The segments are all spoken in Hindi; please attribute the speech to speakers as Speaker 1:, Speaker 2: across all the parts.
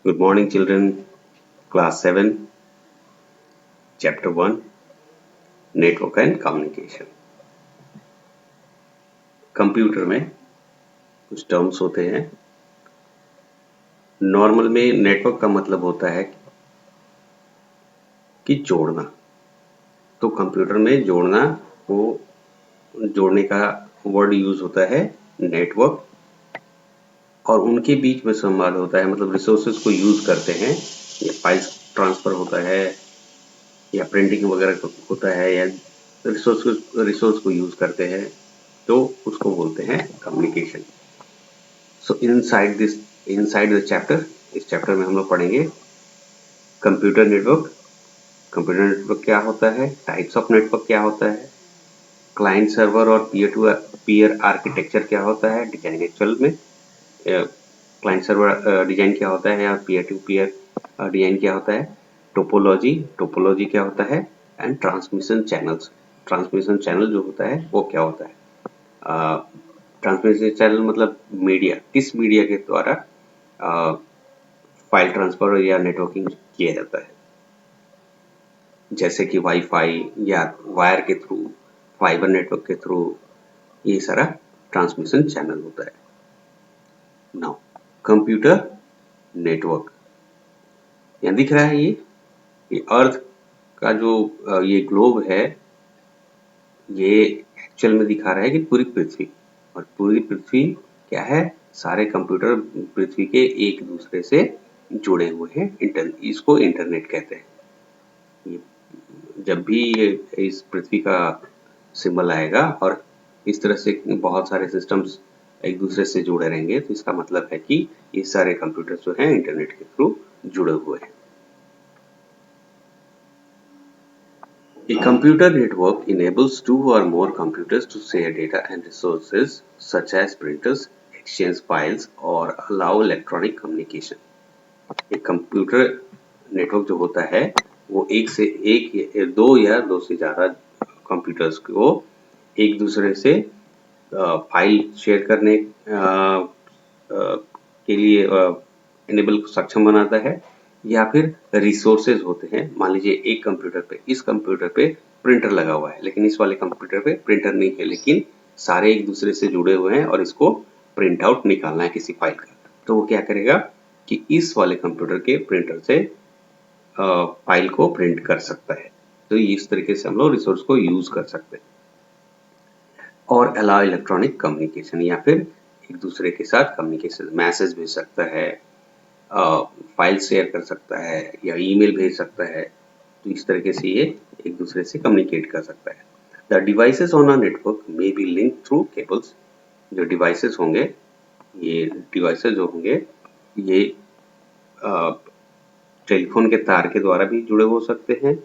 Speaker 1: Good morning, children. Class 7, Chapter 1, Network and Communication. Computer में कुछ टर्म्स होते हैं। नॉर्मल में नेटवर्क का मतलब होता है कि जोड़ना। तो कंप्यूटर में जोड़ना को जोड़ने का वर्ड यूज होता है नेटवर्क, और उनके बीच में संवाद होता है, मतलब रिसोर्सेज को यूज करते हैं। या फाइल्स ट्रांसफर होता है या प्रिंटिंग वगैरह होता है या रिसोर्स को यूज करते हैं, तो उसको बोलते हैं communication. So inside the chapter, इस चैप्टर में हम लोग पढ़ेंगे कंप्यूटर नेटवर्क। कंप्यूटर नेटवर्क क्या होता है, टाइप्स ऑफ नेटवर्क क्या होता है, क्लाइंट सर्वर और पीयर टू पीयर आर्किटेक्चर क्या होता है डिजाइन एक्चुअल में, क्लाइंट सर्वर डिजाइन क्या होता है और पीयर टू पीयर डिजाइन क्या होता है, टोपोलॉजी क्या होता है, एंड ट्रांसमिशन चैनल जो होता है वो क्या होता है। ट्रांसमिशन चैनल मतलब मीडिया, किस मीडिया के द्वारा फाइल ट्रांसफर या नेटवर्किंग किया जाता है, जैसे कि वाईफाई या वायर के थ्रू, फाइबर नेटवर्क के थ्रू, ये सारा ट्रांसमिशन चैनल होता है। नाउ कंप्यूटर नेटवर्क, यहाँ दिख रहा है ये अर्थ का जो ये ग्लोब है, ये एक्चुअल में दिखा रहा है कि पूरी पृथ्वी, और पूरी पृथ्वी क्या है, सारे कंप्यूटर पृथ्वी के एक दूसरे से जुड़े हुए हैं। इसको इंटरनेट कहते हैं। ये जब भी ये इस पृथ्वी का सिंबल आएगा और इस तरह से बहुत सारे सिस्टम्स एक दूसरे से जुड़े रहेंगे, तो इसका मतलब है कि ये सारे कंप्यूटर जो हैं इंटरनेट के थ्रू जुड़े हुए हैं। A computer network enables two or more computers to share data and resources such as printers, exchange files or allow electronic communication. एक कंप्यूटर नेटवर्क जो होता है वो दो या दो से ज्यादा कंप्यूटर्स को एक दूसरे से फाइल शेयर करने के लिए इनेबल सक्षम बनाता है, या फिर रिसोर्सेज होते हैं। मान लीजिए एक कंप्यूटर पे, इस कंप्यूटर पे प्रिंटर लगा हुआ है, लेकिन इस वाले कंप्यूटर पे प्रिंटर नहीं है, लेकिन सारे एक दूसरे से जुड़े हुए हैं और इसको प्रिंट आउट निकालना है किसी फाइल का। तो वो क्या करेगा कि इस वाले कंप्यूटर के प्रिंटर से फाइल को प्रिंट कर सकता है। तो इस तरीके से हम लोग रिसोर्स को यूज कर सकते हैं। और अलाउ इलेक्ट्रॉनिक कम्युनिकेशन, या फिर एक दूसरे के साथ कम्युनिकेशन, मैसेज भेज सकता है, फाइल शेयर कर सकता है या ईमेल भेज सकता है। तो इस तरीके से ये एक दूसरे से कम्युनिकेट कर सकता है। The devices on a network may be link through cables, जो डिवाइसेस होंगे, ये डिवाइसेस जो होंगे ये टेलीफोन के तार के द्वारा भी जुड़े हो सकते हैं,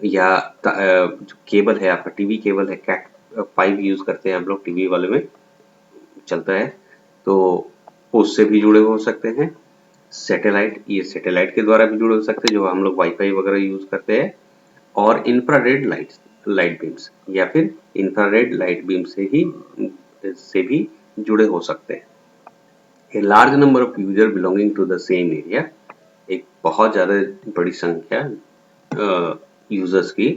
Speaker 1: या जो केबल है आपका टीवी केबल है, कैट 5 यूज करते हैं हम लोग, टीवी वाले में चलता है, तो उससे भी जुड़े हो सकते हैं। सैटेलाइट, ये सैटेलाइट के द्वारा भी जुड़े हो सकते हैं जो हम लोग वाईफाई वगैरह यूज करते हैं। और इंफ्रारेड लाइट बीम्स, या फिर इंफ्रारेड लाइट बीम से भी जुड़े हो सकते हैं। A large number of user belonging to the same area, एक बहुत ज्यादा बड़ी संख्या यूजर्स की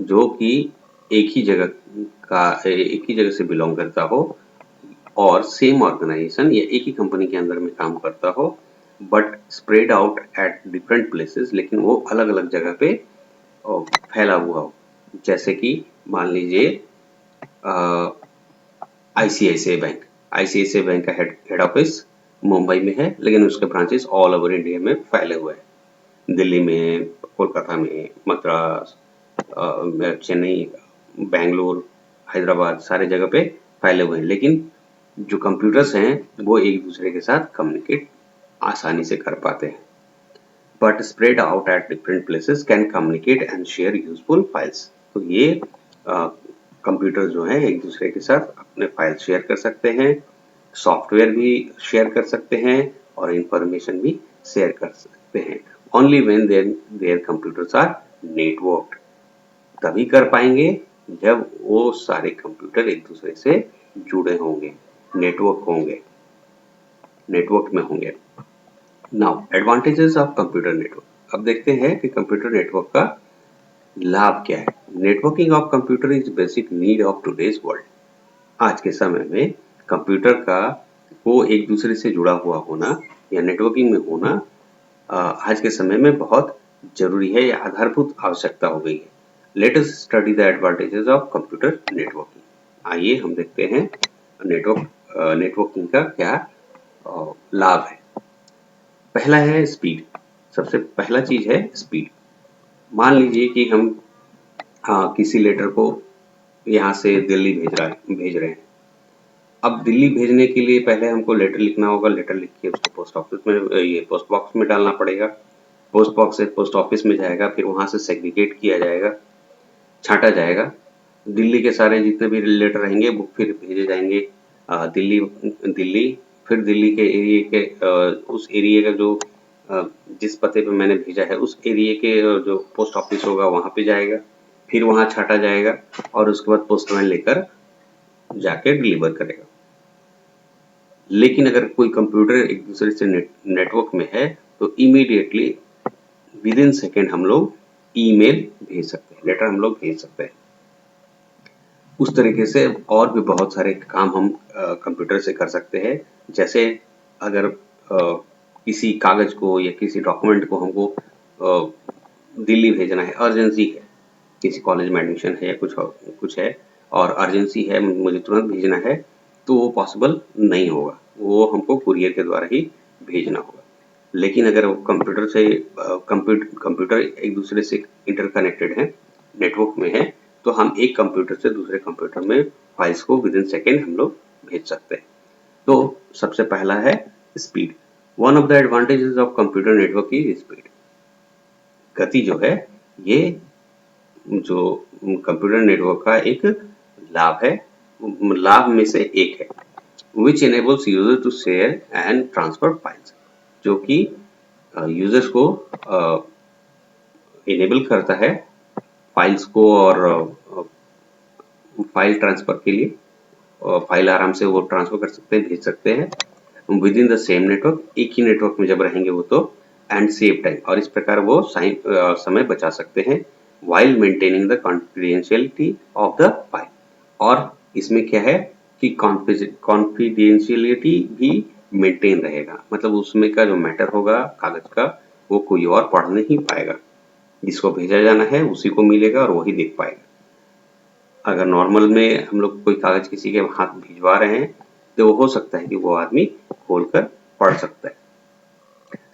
Speaker 1: जो कि एक ही जगह से बिलोंग करता हो और सेम ऑर्गेनाइजेशन या एक ही कंपनी के अंदर में काम करता हो, but spread out at different places, लेकिन वो अलग अलग जगह पे फैला हुआ हो। जैसे कि मान लीजिए आईसीआईसीआई बैंक का हेड ऑफिस मुंबई में है, लेकिन उसके ब्रांचेस ऑल ओवर इंडिया में फैले हुए हैं। दिल्ली में, कोलकाता में, मद्रास, चेन्नई, बेंगलुरु, हैदराबाद, सारे जगह पे फैले हुए हैं, लेकिन जो कंप्यूटर्स हैं वो एक दूसरे के साथ कम्युनिकेट आसानी से कर पाते हैं। But spread out at different places can communicate and share useful files. तो ये कंप्यूटर जो है एक दूसरे के साथ अपने फाइल शेयर कर सकते हैं, सॉफ्टवेयर भी शेयर कर सकते हैं और इंफॉर्मेशन भी शेयर कर सकते हैं। Only when there computers are networked, तभी कर पाएंगे जब वो सारे कंप्यूटर एक दूसरे से जुड़े होंगे, नेटवर्क में होंगे। Now advantages of computer network. अब देखते हैं कि कंप्यूटर नेटवर्क का लाभ क्या है। Networking of computer is basic need of today's world. आज के समय में कंप्यूटर का को एक दूसरे से जुड़ा हुआ होना या नेटवर्किंग में होना आज के समय में बहुत जरूरी है या आधारभूत आवश्यकता हो गई है। Let us study the advantages of computer networking. आइए हम देखते हैं नेटवर्किंग का क्या लाभ है। पहला है स्पीड। सबसे पहला चीज है स्पीड। मान लीजिए कि हम किसी लेटर को यहाँ से दिल्ली भेज रहे हैं। अब दिल्ली भेजने के लिए पहले हमको लेटर लिखना होगा। लेटर लिख के उसको पोस्ट ऑफिस में ये पोस्ट बॉक्स में डालना पड़ेगा। पोस्ट बॉक्स से पोस्ट ऑफिस में जाएगा, फिर वहां से सेग्रीगेट किया जाएगा, छांटा जाएगा। दिल्ली के सारे जितने भी लेटर रहेंगे वो फिर भेजे जाएंगे दिल्ली दिल्ली फिर दिल्ली के एरिया के उस एरिया का जो जिस पते पे मैंने भेजा है उस एरिया के जो पोस्ट ऑफिस होगा वहां पे जाएगा, फिर वहां छांटा जाएगा और उसके बाद पोस्टमैन लेकर जाके डिलीवर करेगा। लेकिन अगर कोई कंप्यूटर एक दूसरे से नेटवर्क में है तो इमीडिएटली विद इन सेकेंड हम लोग ईमेल भेज सकते हैं, लेटर हम लोग भेज सकते हैं। उस तरीके से और भी बहुत सारे काम हम कंप्यूटर से कर सकते हैं। जैसे अगर किसी कागज को या किसी डॉक्यूमेंट को हमको दिल्ली भेजना है, अर्जेंसी है, किसी कॉलेज में एडमिशन है या कुछ है और अर्जेंसी है, मुझे तुरंत भेजना है, तो वो पॉसिबल नहीं होगा, वो हमको कुरियर के द्वारा ही भेजना होगा। लेकिन अगर वो कंप्यूटर से कंप्यूटर एक दूसरे से इंटरकनेक्टेड है, नेटवर्क में है, तो हम एक कंप्यूटर से दूसरे कंप्यूटर में फाइल्स को विद इन सेकेंड हम लोग भेज सकते हैं। तो सबसे पहला है speed. One of the advantages of computer network is speed. गति जो है ये जो कंप्यूटर नेटवर्क का एक लाभ है, लाभ में से एक है। which enables user to share and transfer files, जो कि यूजर्स को इनेबल करता है फाइल्स को और फाइल ट्रांसफर के लिए। फाइल आराम से वो ट्रांसफर कर सकते हैं, भेज सकते हैं with in the same network. एक ही नेटवर्क में जब रहेंगे वो तो एंड सेव टाइम, और इस प्रकार वो समय बचा सकते हैं while maintaining the confidentiality of the file। और इसमें क्या है कि कॉन्फिडेंशियलिटी भी मेंटेन रहेगा, मतलब उसमें का जो मैटर होगा कागज का वो कोई और पढ़ नहीं पाएगा, जिसको भेजा जाना है उसी को मिलेगा और वही देख पाएगा। अगर नॉर्मल में हम लोग कोई कागज किसी के हाथ भिजवा रहे हैं तो हो सकता है कि वो आदमी खोलकर पढ़ सकता है।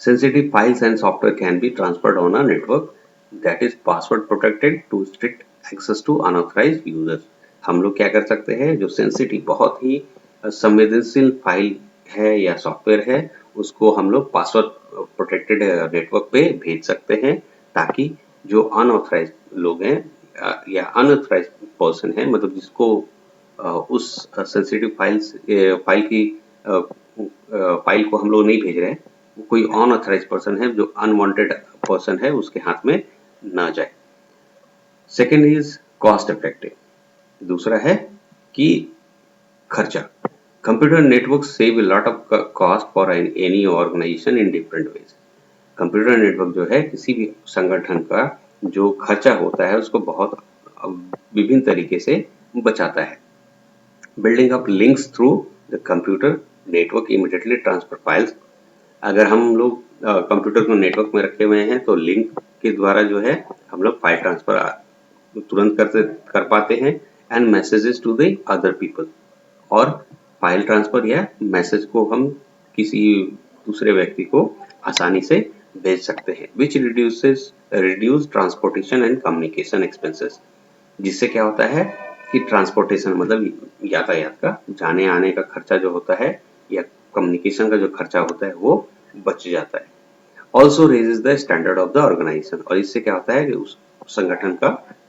Speaker 1: Sensitive files and software can be transferred on a network that is password protected to strict access to unauthorized users। हम लोग क्या कर सकते हैं, जो सेंसिटिव बहुत ही संवेदनशील फाइल है या सॉफ्टवेयर है उसको हम लोग पासवर्ड प्रोटेक्टेड नेटवर्क पे भेज सकते हैं, ताकि जो अनऑथराइज लोग हैं या अनऑथराइज पर्सन है, मतलब जिसको उस सेंसिटिव फाइल की फाइल को हम लोग नहीं भेज रहे हैं, कोई अनऑथराइज पर्सन है, जो अनवांटेड पर्सन है, उसके हाथ में ना जाए। Second is cost effective. दूसरा है कि खर्चा। Computer network save a lot of cost for any organisation in different ways. Computer network जो है किसी भी संगठन का जो खर्चा होता है उसको बहुत विभिन्न तरीके से बचाता है। Building up links through the computer network immediately transfer files. अगर हम लोग कंप्यूटर को नेटवर्क में रखे हुए हैं तो लिंक के द्वारा जो है हम लोग फाइल ट्रांसफर तुरंत कर पाते हैं and messages to the other people. और फाइल ट्रांसफर या मैसेज को हम किसी दूसरे व्यक्ति को आसानी से भेज सकते हैं, which reduce transportation and communication expenses. जिससे क्या होता है कि ट्रांसपोर्टेशन मतलब यातायात का जाने आने का खर्चा जो होता है या कम्युनिकेशन का जो खर्चा होता है वो बच जाता है। Also raises the standard of the organisation. और इससे क्या होता है कि उस संगठन का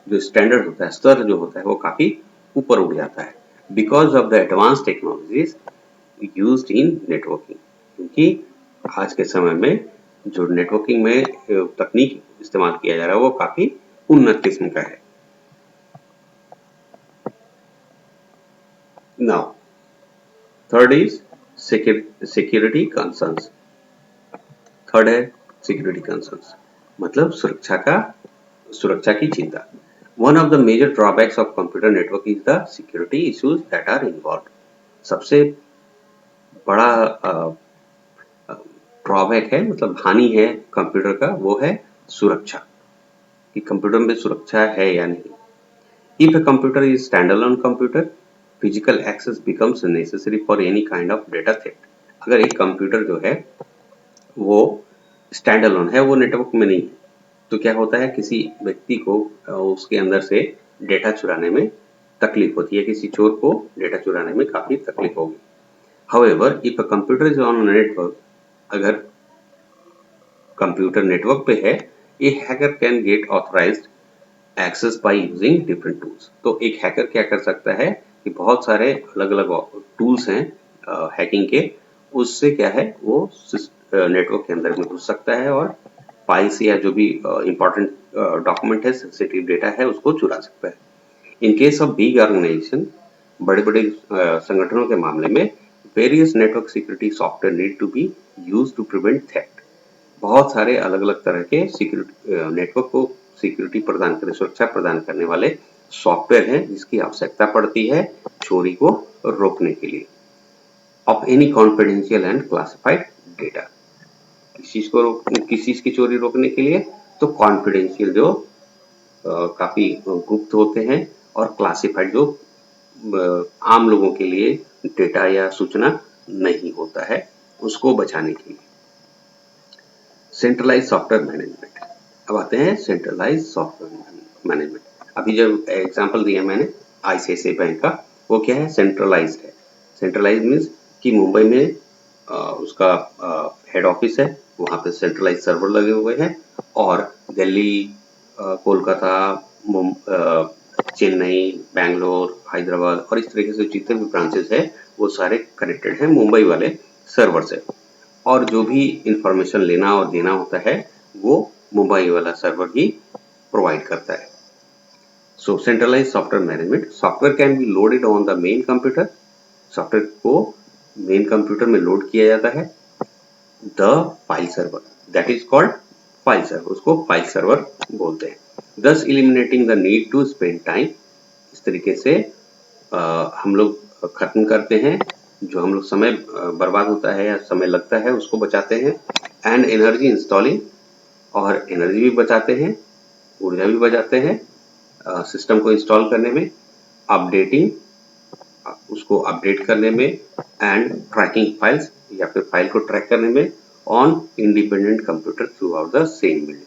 Speaker 1: जो स्टैंडर्ड होता है, स्तर जो होता है वो काफी ऊपर उठ जाता है, because of the advance technologies used in networking. क्योंकि आज के समय में जो नेटवर्किंग में तकनीक इस्तेमाल किया जा रहा है वो काफी उन्नत किस्म का है। Now, third is security concerns। Third है सिक्योरिटी कंसर्न्स, मतलब सुरक्षा की चिंता। One of the major drawbacks of computer network is the security issues that are involve. सबसे बड़ा ड्रॉबैक है, मतलब हानि है कंप्यूटर का, वो है सुरक्षा, कि कंप्यूटर में सुरक्षा है या नहीं। If a computer is standalone computer, physical access becomes necessary for any kind of data theft. अगर एक कंप्यूटर जो है वो स्टैंड अलोन है, वो नेटवर्क में नहीं है, तो क्या होता है, किसी व्यक्ति को उसके अंदर से डेटा चुराने में तकलीफ होती है, किसी चोर को डेटा चुराने में काफी तकलीफ होगी। However, if a computer is on a network, अगर कंप्यूटर नेटवर्क पे है, a hacker can get authorized access by using different tools. तो एक हैकर क्या कर सकता है कि बहुत सारे अलग अलग टूल्स हैं हैकिंग के, उससे क्या है वो नेटवर्क के अंदर में घुस सकता है और फाइल्स या जो भी इंपॉर्टेंट डॉक्यूमेंट है, सेंसिटिव डेटा है, उसको चुरा सकता है। In case of big organisation, बड़े बड़े संगठनों के मामले में, various network security software need to be use to prevent theft. बहुत सारे अलग अलग तरह के सिक्योरिटी नेटवर्क को सिक्योरिटी प्रदान करने, सुरक्षा प्रदान करने वाले सॉफ्टवेयर हैं जिसकी आवश्यकता पड़ती है चोरी को रोकने के लिए। Of any confidential and classified data, किस चीज की चोरी रोकने के लिए, तो कॉन्फिडेंशियल जो काफी गुप्त होते हैं और क्लासिफाइड जो आम लोगों के लिए डेटा या सूचना नहीं होता है, उसको बचाने के लिए। Centralise software management. अब आते हैं सेंट्रलाइज सॉफ्टवेयर मैनेजमेंट। अभी जो एग्जांपल दिया मैंने आईसीआईसीआई बैंक का, वो क्या है, सेंट्रलाइज्ड है। सेंट्रलाइज मीन्स कि मुंबई में उसका हेड ऑफिस है, वहां पे सेंट्रलाइज सर्वर लगे हुए हैं, और दिल्ली, कोलकाता, चेन्नई, बैंगलोर, हैदराबाद और इस तरीके से जितने भी ब्रांचेस है वो सारे कनेक्टेड हैं मुंबई वाले सर्वर से, और जो भी इंफॉर्मेशन लेना और देना होता है वो मुंबई वाला सर्वर ही प्रोवाइड करता है। So centralise software management, software can be loaded on the main computer, software को मेन कंप्यूटर में लोड किया जाता है। The file server, that is called file server, उसको फाइल सर्वर बोलते हैं। thus eliminating the need to spend time, इस तरीके से हम लोग खत्म करते हैं जो हम लोग समय बर्बाद होता है या समय लगता है, उसको बचाते हैं। एंड एनर्जी इंस्टॉलिंग, और एनर्जी भी बचाते हैं, ऊर्जा भी बचाते हैं सिस्टम को इंस्टॉल करने में। अपडेटिंग, उसको अपडेट करने में। एंड ट्रैकिंग फाइल्स, या फिर फाइल को ट्रैक करने में on independent computer through out the same building.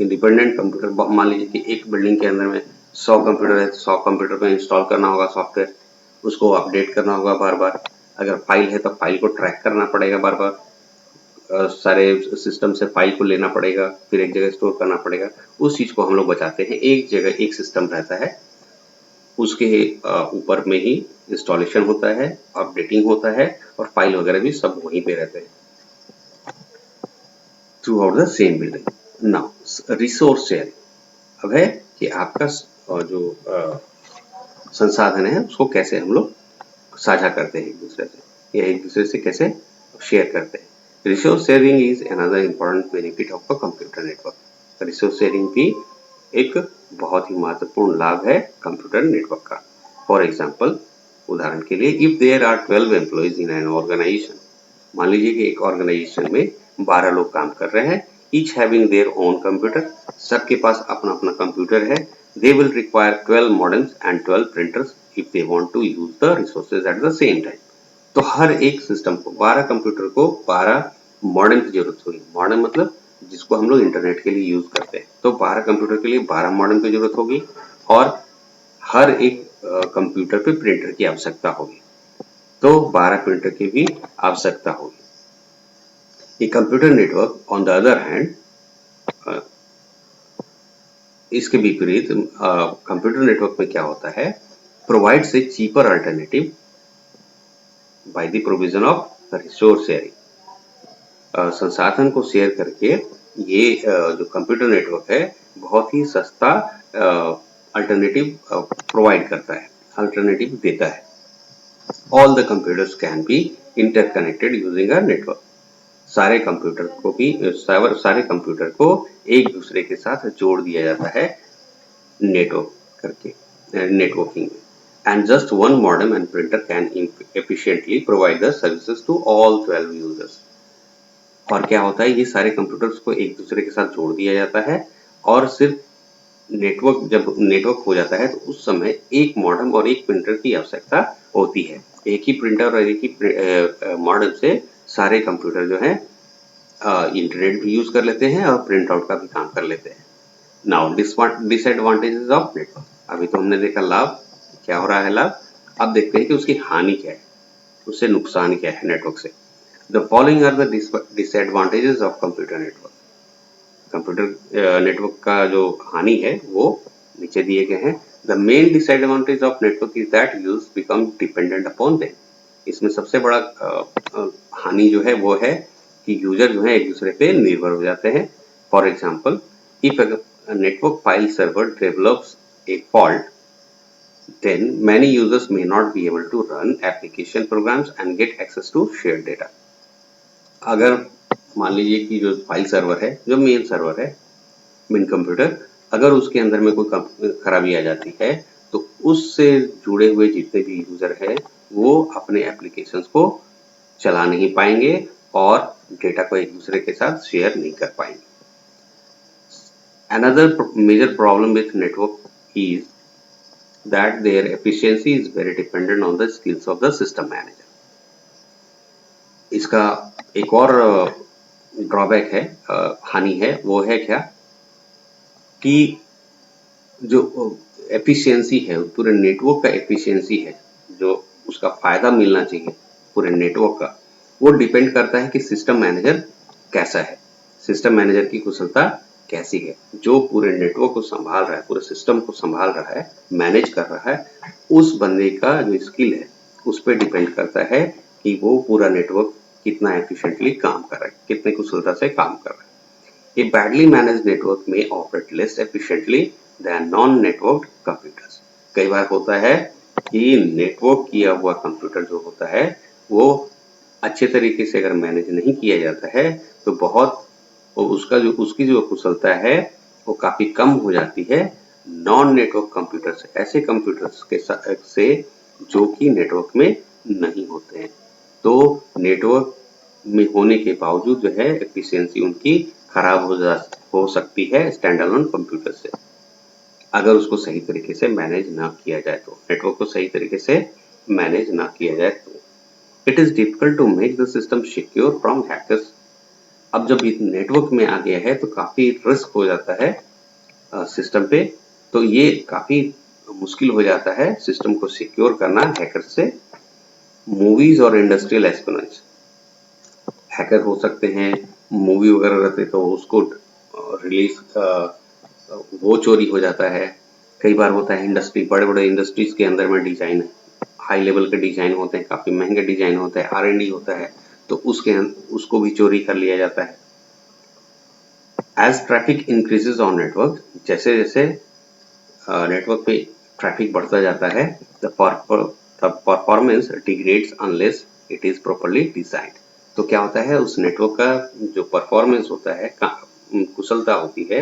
Speaker 1: Independent computer, मान लीजिए कि एक बिल्डिंग के अंदर में 100 कंप्यूटर है, 100 कंप्यूटर पे इंस्टॉल करना होगा सॉफ्टवेयर, उसको अपडेट करना होगा बार बार। अगर फाइल है तो फाइल को ट्रैक करना पड़ेगा बार बार, सारे सिस्टम से फाइल को लेना पड़ेगा, फिर एक जगह स्टोर करना पड़ेगा। उस चीज को हम लोग बचाते हैं, एक जगह एक सिस्टम रहता है, उसके ऊपर में ही इंस्टॉलेशन होता है, अपडेटिंग होता है, और फाइल वगैरह भी सब वहीं पे रहते हैं through out the same building. Now resource sharing, अब है कि आपका जो संसाधन है उसको कैसे हम लोग साझा करते हैं एक दूसरे से, या एक दूसरे से कैसे शेयर करते हैं। Resource sharing is another important benefit of a computer network. Resource sharing भी एक बहुत ही महत्वपूर्ण लाभ है कंप्यूटर नेटवर्क का। फॉर एग्जाम्पल, उदाहरण के लिए, if there are 12 employees in an organisation, मान लीजिए कि एक ऑर्गेनाइजेशन में 12 लोग काम कर रहे हैं, each having their own computer, सबके पास अपना अपना कंप्यूटर है। They will require 12 modems and 12 printers if they want to use the resources at the same time. तो हर एक सिस्टम को, 12 कंप्यूटर को 12 मॉडेम की जरूरत होगी। मॉडेम मतलब जिसको हम लोग इंटरनेट के लिए यूज करते हैं, तो 12 कंप्यूटर के लिए 12 मॉडेम की जरूरत होगी, और हर एक कंप्यूटर पे प्रिंटर की आवश्यकता होगी, तो 12 प्रिंटर की भी आवश्यकता होगी। A computer network on the other hand, इसके विपरीत कंप्यूटर नेटवर्क में क्या होता है, provides a cheaper alternative by the provision of resource sharing. संसाधन को शेयर करके ये जो कंप्यूटर नेटवर्क है बहुत ही सस्ता अल्टरनेटिव प्रोवाइड करता है, अल्टरनेटिव देता है। All the computers can be interconnected using a network. सारे कंप्यूटर को एक दूसरे के साथ जोड़ दिया जाता है नेटवर्क करके, नेटवर्किंग में। And just one modem and printer can efficiently provide the services to all 12 users. और क्या होता है, ये सारे कंप्यूटर्स को एक दूसरे के साथ जोड़ दिया जाता है और सिर्फ जब नेटवर्क हो जाता है तो उस समय एक मॉडेम और एक प्रिंटर की आवश्यकता होती है। एक ही प्रिंटर और एक ही मॉडेम से सारे कंप्यूटर जो है इंटरनेट भी यूज कर लेते हैं और प्रिंट आउट का भी काम कर लेते हैं। Now disadvantages of network. अभी तो हमने देखा लाभ, क्या हो रहा है लाभ, अब देखते हैं कि उसकी हानि क्या है, उससे नुकसान क्या है नेटवर्क से। The following are the disadvantages of computer network. Computer network का जो हानि है वो नीचे दिए गए हैं। The main disadvantage of network is that यूज बिकम डिपेंडेंट अपॉन देम। इसमें सबसे बड़ा हानि जो है वो है कि यूजर जो है एक दूसरे पे निर्भर हो जाते हैं। For example, if network file server develops A fault, then many users may not be able to run application programs and get access to shared data. अगर मान लीजिए कि जो फाइल सर्वर है, जो मेन सर्वर है, मेन कंप्यूटर, अगर उसके अंदर में कोई खराबी आ जाती है तो उससे जुड़े हुए जितने भी यूजर है वो अपने एप्लीकेशंस को चला नहीं पाएंगे और डेटा को एक दूसरे के साथ शेयर नहीं कर पाएंगे। Another major problem with network is that their efficiency is very dependent on the skills of the system manager. इसका एक और ड्रॉबैक है, हानि है, वो है क्या कि जो एफिशिएंसी है, पूरे नेटवर्क का एफिशिएंसी है, जो उसका फायदा मिलना चाहिए पूरे नेटवर्क का, वो डिपेंड करता है कि सिस्टम मैनेजर कैसा है, सिस्टम मैनेजर की कुशलता कैसी है, जो पूरे नेटवर्क को संभाल रहा है, पूरे सिस्टम को संभाल रहा है, मैनेज कर रहा है, उस बंदे का जो स्किल है उस पर डिपेंड करता है कि वो पूरा नेटवर्क कितना एफिशिएंटली काम कर रहा है, कितने कुशलता से काम कर रहा है। A badly managed network may operate less efficiently than non-networked computers. कई बार होता है कि नेटवर्क किया हुआ कंप्यूटर जो होता है वो अच्छे तरीके से अगर मैनेज नहीं किया जाता है तो उसकी जो कुशलता है वो काफी कम हो जाती है नॉन नेटवर्क कंप्यूटर से, ऐसे कंप्यूटर्स के से जो कि नेटवर्क में नहीं होते हैं। तो नेटवर्क में होने के बावजूद जो है एफिशिएंसी उनकी खराब हो सकती है स्टैंड अलोन कंप्यूटर से, अगर उसको सही तरीके से मैनेज ना किया जाए तो, नेटवर्क को सही तरीके से मैनेज ना किया जाए तो। It is difficult to make the system secure from hackers. अब जब नेटवर्क में आ गया है तो काफी रिस्क हो जाता है सिस्टम पे, तो ये काफी मुश्किल हो जाता है सिस्टम को सिक्योर करना हैकर से। मूवीज और इंडस्ट्रियल एस्पियोनेज, हैकर हो सकते हैं, मूवी वगैरह रहते तो उसको रिलीज वो चोरी हो जाता है। कई बार होता है बड़े बड़े इंडस्ट्रीज के अंदर में डिजाइन, हाई लेवल के डिजाइन होते हैं, काफी महंगे डिजाइन होते हैं, R&D होता है, तो उसको भी चोरी कर लिया जाता है। As traffic increases on network, जैसे जैसे नेटवर्क पे ट्रैफिक बढ़ता जाता है, the performance degrades unless it is properly designed. तो क्या होता है, उस नेटवर्क का जो परफॉर्मेंस होता है, कुशलता होती है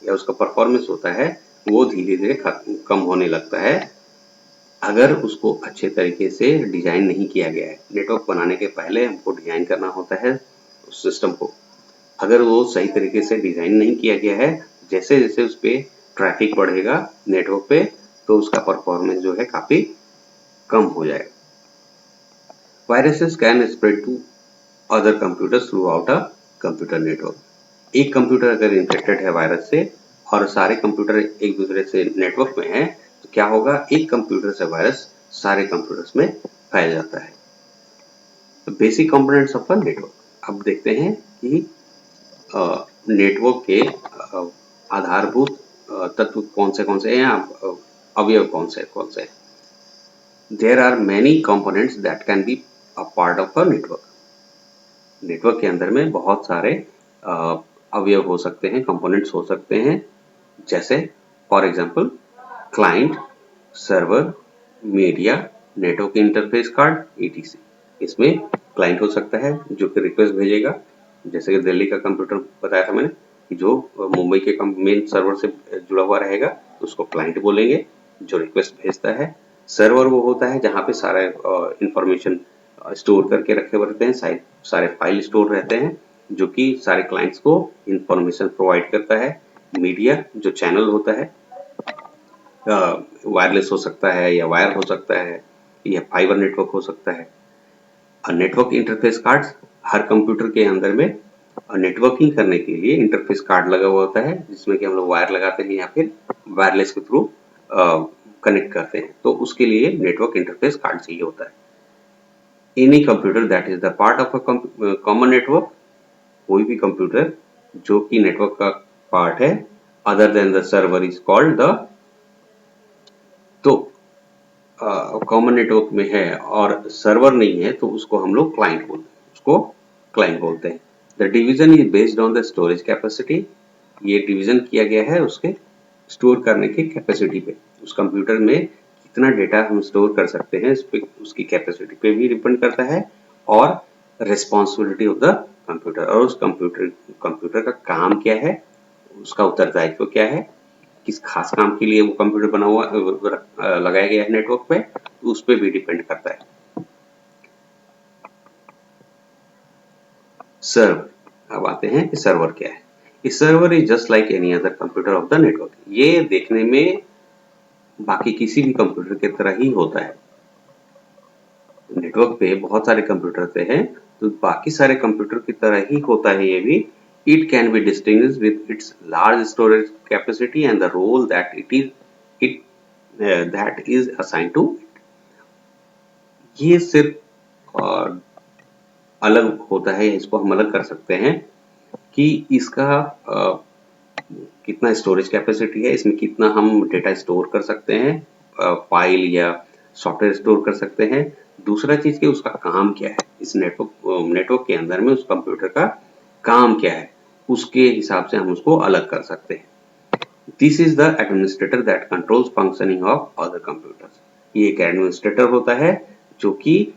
Speaker 1: या उसका परफॉर्मेंस होता है, वो धीरे धीरे कम होने लगता है अगर उसको अच्छे तरीके से डिजाइन नहीं किया गया है। नेटवर्क बनाने के पहले हमको डिजाइन करना होता है उस सिस्टम को, अगर वो सही तरीके से डिजाइन नहीं किया गया है, जैसे जैसे उस पे ट्रैफिक बढ़ेगा नेटवर्क पे तो उसका परफॉर्मेंस जो है काफी कम हो जाएगा। Viruses can spread to other computers throughout a computer network. एक कंप्यूटर अगर इन्फेक्टेड है वायरस से और सारे कंप्यूटर एक दूसरे से नेटवर्क में है तो क्या होगा, एक कंप्यूटर से वायरस सारे कंप्यूटर्स में फैल जाता है। Basic components of a network. अब देखते हैं कि नेटवर्क के आधारभूत तत्व कौन से हैं, अवयव कौन से हैं। There are many components that can be a part of a network. Network के अंदर में बहुत सारे अवयव हो सकते हैं, कंपोनेंट्स हो सकते हैं, जैसे for example client, server, media, network interface card, etc. इसमें क्लाइंट हो सकता है जो कि रिक्वेस्ट भेजेगा, जैसे कि दिल्ली का कंप्यूटर बताया था मैंने कि जो मुंबई के मेन सर्वर से जुड़ा हुआ रहेगा तो उसको क्लाइंट बोलेंगे, जो रिक्वेस्ट भेजता है। सर्वर वो होता है जहाँ पे सारा इंफॉर्मेशन स्टोर करके रखे हुए रहते हैं, सारे फाइल स्टोर रहते हैं, जो कि सारे क्लाइंट्स को इंफॉर्मेशन प्रोवाइड करता है। मीडिया जो चैनल होता है, वायरलेस हो सकता है या वायर हो सकता है या फाइबर नेटवर्क हो सकता है। नेटवर्क इंटरफेस कार्ड, हर कंप्यूटर के अंदर में नेटवर्किंग करने के लिए इंटरफेस कार्ड लगा हुआ होता है, जिसमें कि हम लोग वायर लगाते हैं या फिर वायरलेस के थ्रू कनेक्ट करते हैं, तो उसके लिए नेटवर्क इंटरफेस कार्ड चाहिए होता है। Any computer that is the part of a common network, कोई भी कंप्यूटर जो कि नेटवर्क का पार्ट है other than the server is called the, तो कॉमन नेटवर्क में है और सर्वर नहीं है तो उसको हम लोग क्लाइंट बोलते हैं। The division is based on the storage capacity, ये डिवीजन किया गया है उसके स्टोर करने की कैपेसिटी पे। उस कंप्यूटर में कितना डेटा हम स्टोर कर सकते हैं इस पे, उसकी कैपेसिटी पे भी डिपेंड करता है, और रिस्पॉन्सिबिलिटी ऑफ द कंप्यूटर, और उस कंप्यूटर का काम क्या है, उसका उत्तरदायित्व क्या है, किस खास काम के लिए वो कंप्यूटर बना हुआ लगाया गया है नेटवर्क पे, तो उस पे भी डिपेंड करता है। सर्वर, अब आते हैं कि सर्वर क्या है। Server is just like any other computer of the network, ये देखने में बाकी किसी भी कंप्यूटर की तरह ही होता है। नेटवर्क पे बहुत सारे कंप्यूटर होते हैं, तो बाकी सारे कंप्यूटर की तरह ही होता है ये भी। It can be distinguished with its large storage capacity and the role that is assigned to it. ये सिर्फ अलग होता है, इसको हम अलग कर सकते हैं कि इसका कितना स्टोरेज कैपेसिटी है, इसमें कितना हम डेटा स्टोर कर सकते हैं, फाइल या सॉफ्टवेयर स्टोर कर सकते हैं। दूसरा चीज कि उसका काम क्या है, इस नेटवर्क के अंदर में उस कंप्यूटर का काम क्या है, उसके हिसाब से हम उसको अलग कर सकते हैं। This is the administrator that controls functioning of other computers, ये एक एडमिनिस्ट्रेटर होता है जो कि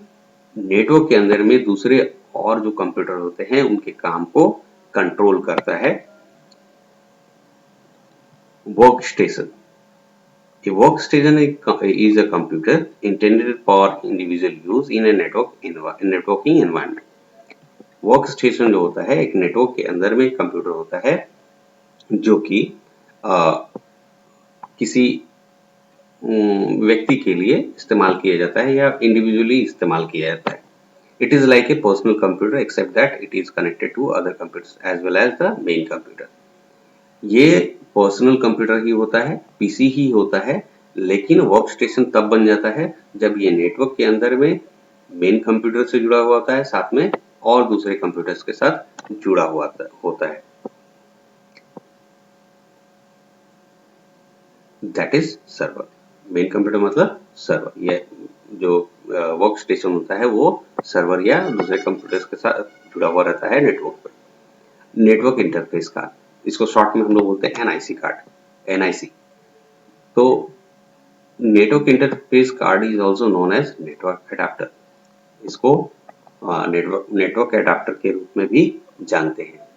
Speaker 1: नेटवर्क के अंदर में दूसरे और जो कंप्यूटर होते हैं उनके काम को कंट्रोल करता है। Workstation, a workstation is a computer intended for individual use in a networking environment. Workstation जो होता है एक नेटवर्क के अंदर में कंप्यूटर होता है जो कि किसी व्यक्ति के लिए इस्तेमाल किया जाता है या इंडिविजुअली इस्तेमाल किया जाता है। It is like a personal computer except that it is connected to other computers as well as the main computer. ये पर्सनल कंप्यूटर ही होता है, पीसी ही होता है, लेकिन वर्कस्टेशन तब बन जाता है जब ये नेटवर्क के अंदर में मेन कंप्यूटर से जुड़ा हुआ होता है, साथ में और दूसरे कंप्यूटर्स के साथ जुड़ा हुआ होता है। That is server. Main computer मतलब सर्वर, ये जो वर्कस्टेशन होता है वो सर्वर या दूसरे कंप्यूटर्स के साथ जुड़ा हुआ रहता है नेटवर्क पर। नेटवर्क इंटरफेस कार्ड, इसको शॉर्ट में हम लोग बोलते हैं एनआईसी कार्ड, एनआईसी। तो network interface card is also known as network adapter, इसको नेटवर्क एडाप्टर के रूप में भी जानते हैं।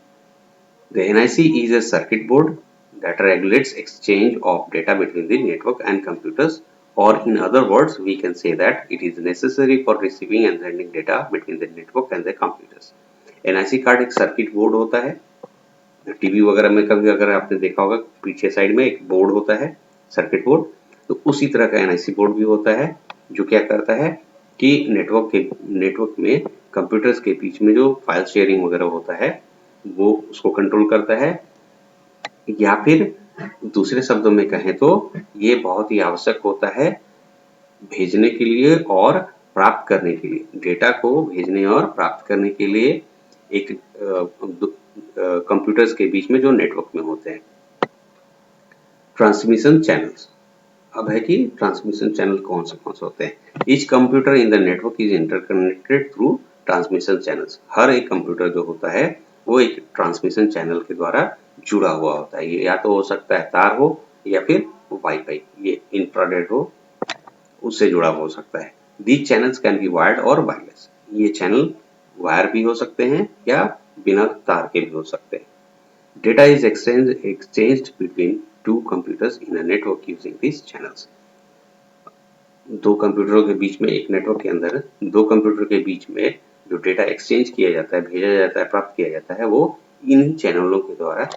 Speaker 1: The NIC is a circuit board that regulates exchange of data between the network and computers, or in other words we can say that it is necessary for receiving and sending data between the network and the computers. NIC card एक सर्किट बोर्ड होता है, टीवी वगैरह में कभी अगर आपने देखा होगा पीछे साइड में एक बोर्ड होता है सर्किट बोर्ड, तो उसी तरह का NIC बोर्ड भी होता है जो क्या करता है कि नेटवर्क में कंप्यूटर्स के बीच में जो फाइल शेयरिंग वगैरह होता है वो उसको कंट्रोल करता है, या फिर दूसरे शब्दों में कहें तो ये बहुत ही आवश्यक होता है भेजने के लिए और प्राप्त करने के लिए, डेटा को भेजने और प्राप्त करने के लिए एक कंप्यूटर्स के बीच में जो नेटवर्क में होते हैं। ट्रांसमिशन चैनल्स, अब है कि ट्रांसमिशन चैनल कौन से होते हैं। Each computer in the network is interconnected through transmission channels, हर एक कंप्यूटर जो होता है वो एक ट्रांसमिशन चैनल के द्वारा जुड़ा हुआ होता है। ये या तो हो सकता है तार हो या फिर वाईफाई, ये इंफ्रारेड हो, उससे जुड़ा हो सकता है। These channels can be wired और वायरलेस, ये चैनल वायर भी हो सकते हैं या बिना तार के भी हो सकते हैं। Data is exchanged between two computers in a network using these channels. दो कंप्यूटरों के बीच में, एक नेटवर्क के अंदर दो कंप्यूटर के बीच में जो डेटा एक्सचेंज किया जाता है, भेजा जाता है, प्राप्त किया जाता है, वो इन्हीं चैनलों के द्वारा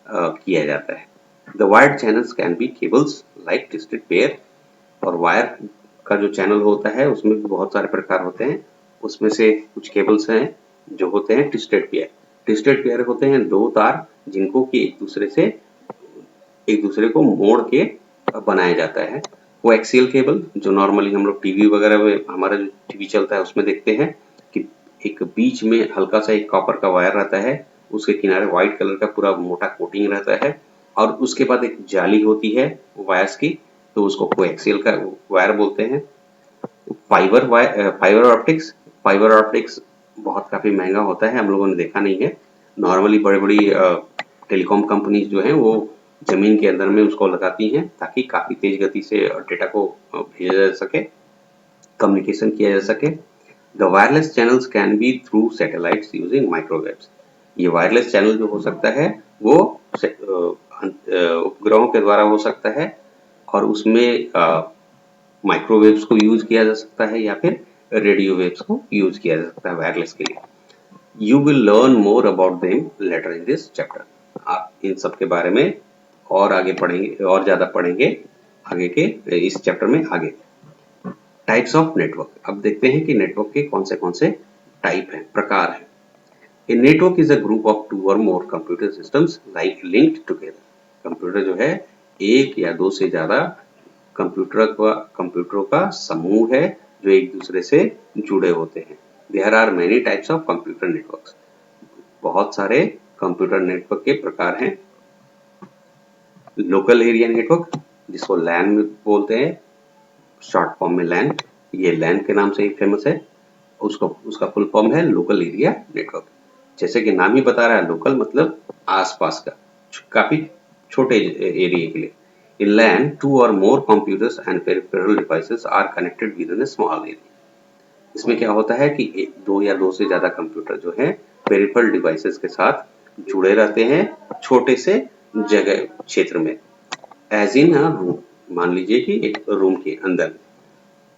Speaker 1: किया जाता है। The wired channels can be cables like twisted pair, और वायर का जो चैनल होता है उसमें भी बहुत सारे प्रकार होते हैं। उसमें से कुछ केबल्स हैं जो होते हैं ट्विस्टेड पेयर। ट्विस्टेड पेयर होते हैं दो तार जिनको कि एक दूसरे को मोड़ के बनाया जाता है। कोएक्सियल केबल जो नॉर्मली हम लोग टीवी वगैरह में, हमारा जो टीवी चलता है उसमें देखते हैं कि एक बीच में हल्का सा एक कॉपर का वायर रहता है, उसके किनारे व्हाइट कलर का पूरा मोटा कोटिंग रहता है, और उसके बाद एक जाली होती है वायर्स की, तो उसको कोएक्सियल का वायर बोलते हैं। फाइबर ऑप्टिक्स बहुत काफी महंगा होता है, हम लोगों ने देखा नहीं है। नॉर्मली बड़ी बड़ी टेलीकॉम कंपनीज जो हैं वो जमीन के अंदर में उसको लगाती हैं ताकि काफी तेज गति से डेटा को भेजा जा सके, कम्युनिकेशन किया जा सके। The wireless channels can be through satellites using microwaves. ये वायरलेस चैनल जो हो सकता है वो उपग्रहों के द्वारा हो सकता है, और उसमें माइक्रोवेव्स को यूज किया जा सकता है या फिर रेडियो वेव्स को यूज किया जा सकता है वायरलेस के लिए। You will learn more about them later in this chapter. आप इन सब के बारे में और आगे पढ़ेंगे, और ज्यादा पढ़ेंगे आगे के इस चैप्टर में आगे। टाइप्स ऑफ नेटवर्क, अब देखते हैं कि नेटवर्क के कौन से टाइप हैं, प्रकार हैं। A network is a group of two or more computer systems like linked together. Computer जो है एक या दो से ज्यादा कंप्यूटरों का समूह है जो एक दूसरे से जुड़े होते हैं। There are many types of computer networks. बहुत सारे कंप्यूटर नेटवर्क के प्रकार हैं। लोकल एरिया नेटवर्क, जिसको लैन में बोलते हैं, शॉर्ट फॉर्म में लैन, ये लैन के नाम से ही फेमस है। उसका फुल फॉर्म है लोकल एरिया नेटवर्क। जैसे कि नाम ही बता रहा है, लोकल मतलब आसपास का, काफी छोटे एरिया के लिए। In LAN, two or more computers and peripheral devices are connected within a small area. इसमें क्या होता है कि दो या दो से ज्यादा कंप्यूटर जो है पेरिफेरल डिवाइसेस के साथ जुड़े रहते हैं छोटे से जगह क्षेत्र में। एज इन अ रूम, मान लीजिए कि एक रूम के अंदर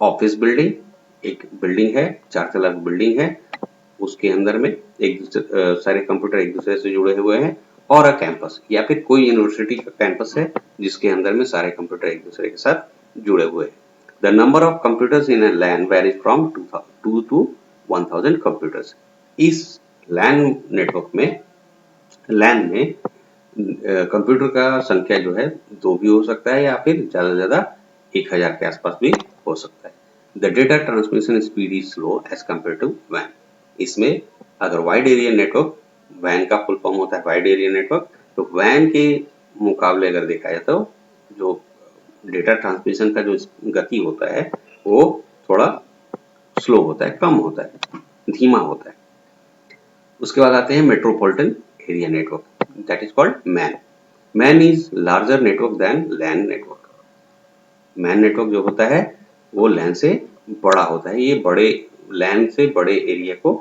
Speaker 1: ऑफिस बिल्डिंग, एक बिल्डिंग है, 4 तला बिल्डिंग है, उसके अंदर में सारे कंप्यूटर एक दूसरे से जुड़े हुए हैं, और अ कैंपस, या फिर कोई यूनिवर्सिटी का कैंपस है जिसके अंदर में सारे कंप्यूटर एक दूसरे के साथ जुड़े हुए हैं। The number of computers in a LAN varies from 2 to 1000 computers. इस लैन नेटवर्क में, लैन में कंप्यूटर का संख्या जो है 2 भी हो सकता है या फिर ज्यादा से ज्यादा 1000 के आसपास भी हो सकता है। The data transmission speed is slow as compare to वैन। इसमें अगर वाइड एरिया नेटवर्क, वैन का फुल फॉर्म होता है वाइड एरिया नेटवर्क, तो वैन के मुकाबले अगर देखा जाए तो जो डेटा ट्रांसमिशन का जो गति होता है वो थोड़ा स्लो होता है, कम होता है, धीमा होता है। उसके बाद आते हैं metropolitan area network, that is called MAN. MAN is larger network than LAN network. MAN network जो होता है वो लैन से बड़ा होता है, ये बड़े लैन से बड़े एरिया को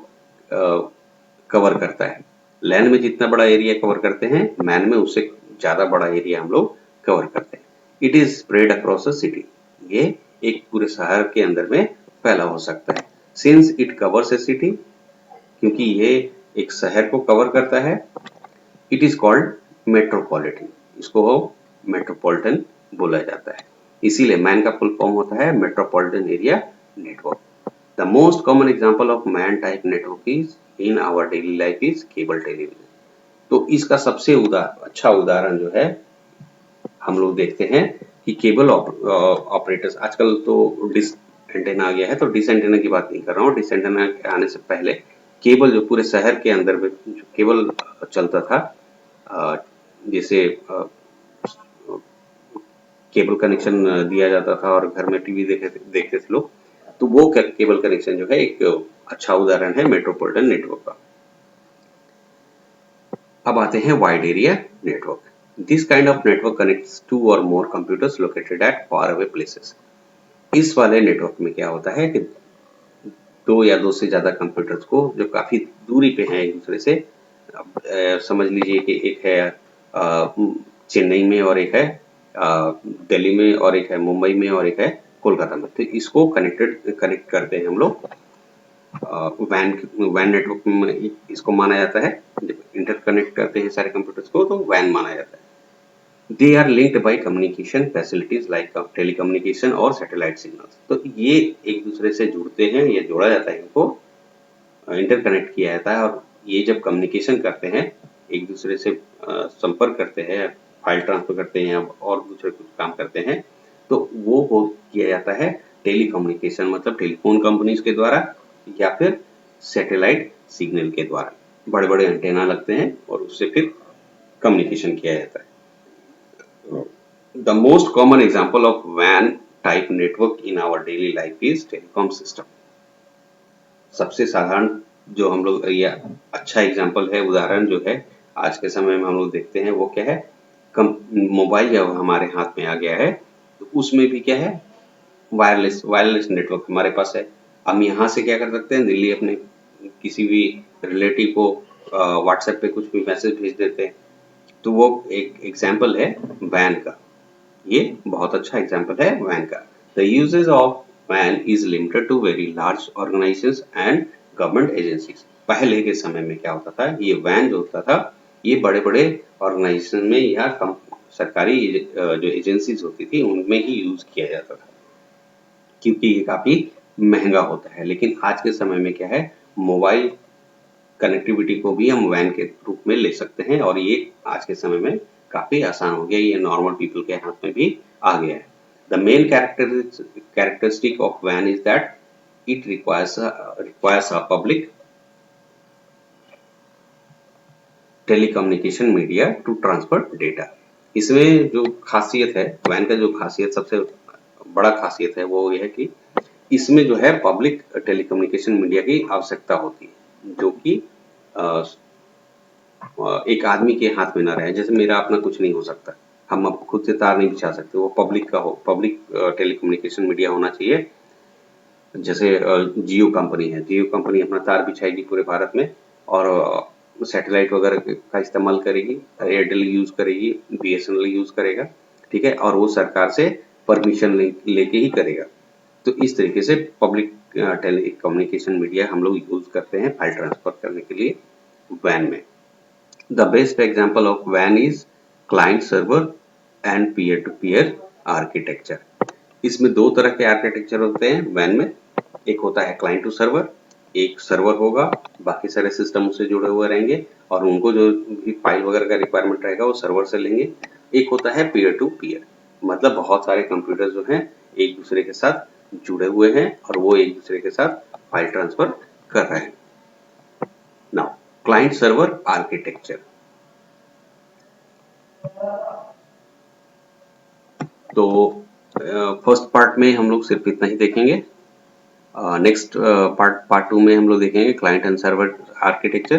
Speaker 1: कवर करता है। लैन में जितना बड़ा एरिया कवर करते हैं, मैन में उससे ज्यादा बड़ा एरिया हम लोग कवर करते हैं। It is spread across a city, ये एक पूरे शहर के अंदर में फैला हो सकता है। Since it covers a city, क्योंकि ये एक शहर को कवर करता है, इट इज कॉल्ड मेट्रोपॉलिटन, इसको मेट्रोपॉलिटन बोला जाता है। इसीलिए मैन का फुल फॉर्म होता है metropolitan area network. The most common example of MAN type network is in our daily life is cable television. तो इसका सबसे अच्छा उदाहरण जो है हम लोग देखते हैं कि केबल ऑपरेटर्स, आजकल तो डिश एंटेना आ गया है, तो डिश एंटेना की बात नहीं कर रहा हूँ। डिश एंटेना के आने से पहले केबल जो पूरे शहर के अंदर में जो केबल चलता था, जैसे केबल कनेक्शन दिया जाता था और घर में टीवी देखते थे लोग, तो वो केबल कनेक्शन जो है एक अच्छा उदाहरण है मेट्रोपॉलिटन नेटवर्क का। अब आते हैं wide area network. This kind of network connects two or more computers located at far away places. इस वाले नेटवर्क में क्या होता है कि दो या दो से ज़्यादा कंप्यूटर्स को जो काफ़ी दूरी पे हैं एक दूसरे से, समझ लीजिए कि एक है चेन्नई में और एक है दिल्ली में और एक है मुंबई में और एक है कोलकाता में, तो इसको कनेक्ट करते हैं हम लोग वैन नेटवर्क में इसको माना जाता है। जब इंटरकनेक्ट करते हैं सारे कंप्यूटर्स को तो वैन माना जाता है। They are linked by communication facilities like telecommunication और सैटेलाइट सिग्नल्स। तो ये एक दूसरे से जुड़ते हैं, ये जोड़ा जाता है, इनको इंटरकनेक्ट किया जाता है और ये जब कम्युनिकेशन करते हैं एक दूसरे से संपर्क करते हैं, फाइल ट्रांसफर करते हैं और दूसरे कुछ काम करते हैं, तो वो हो किया जाता है टेलीकम्युनिकेशन, मतलब टेलीफोन कंपनीज के द्वारा या फिर सैटेलाइट सिग्नल के द्वारा। बड़े बड़े एंटेना लगते हैं और उससे फिर कम्युनिकेशन किया जाता है। The most common example of WAN type network in our daily life is telecom system. सबसे साधारण जो हम लोग या अच्छा एग्जाम्पल है, उदाहरण जो है आज के समय में हम लोग देखते हैं वो क्या है, मोबाइल जब हमारे हाथ में आ गया है तो उसमें भी क्या है, वायरलेस नेटवर्क हमारे पास है। हम यहाँ से क्या कर सकते हैं, दिल्ली अपने किसी भी रिलेटिव को व्हाट्सएप पे कुछ भी मैसेज भेज देते हैं, तो वो एक एग्जाम्पल है वैन का। ये बहुत अच्छा एग्जाम्पल है वैन का। द यूजेज ऑफ वैन is limited to very large organisations and government agencies. पहले के समय में क्या होता था, ये वैन जो होता था ये बड़े बड़े ऑर्गेनाइजेशन में या सरकारी जो एजेंसीज होती थी उनमें ही यूज किया जाता था, क्योंकि ये काफी महंगा होता है। लेकिन आज के समय में क्या है, मोबाइल कनेक्टिविटी को भी हम वैन के रूप में ले सकते हैं और ये आज के समय में काफी आसान हो गया, ये नॉर्मल पीपल के हाथ में भी आ गया है। द मेन कैरेक्टरिस्टिक ऑफ वैन is that it requires a public telecommunication media to transfer data. इसमें जो खासियत है वैन का, जो खासियत सबसे बड़ा खासियत है वो ये है कि इसमें जो है पब्लिक टेलीकम्युनिकेशन मीडिया की आवश्यकता होती है, जो कि एक आदमी के हाथ में ना रहे। जैसे मेरा अपना कुछ नहीं हो सकता, हम अब खुद से तार नहीं बिछा सकते, वो पब्लिक का हो, पब्लिक टेलीकम्युनिकेशन मीडिया होना चाहिए। जैसे जियो कंपनी है, जियो कंपनी अपना तार बिछाएगी पूरे भारत में और सैटेलाइट वगैरह का इस्तेमाल करेगी, एयरटेल यूज करेगी, बीएसएनएल यूज करेगा, ठीक है, और वो सरकार से परमिशन लेके ही करेगा। तो इस तरीके से पब्लिक टेलीकम्युनिकेशन मीडिया हम लोग यूज करते हैं फाइल ट्रांसफर करने के लिए वैन में। The best example of WAN is client server and peer-to-peer architecture. इसमें दो तरह के आर्किटेक्चर होते हैं वैन में। एक होता है क्लाइंट टू सर्वर, एक सर्वर होगा, बाकी सारे सिस्टम उससे जुड़े हुए रहेंगे और उनको जो भी फाइल वगैरह का रिक्वायरमेंट रहेगा वो सर्वर से लेंगे। एक होता है पीयर टू पीयर, मतलब बहुत सारे कंप्यूटर जो हैं एक दूसरे के साथ जुड़े हुए हैं और वो एक दूसरे के साथ फाइल ट्रांसफर कर रहे हैं। नाउ क्लाइंट सर्वर आर्किटेक्चर, तो फर्स्ट पार्ट में हम लोग सिर्फ इतना ही देखेंगे। नेक्स्ट पार्ट 2 में हम लोग देखेंगे क्लाइंट एंड सर्वर आर्किटेक्चर।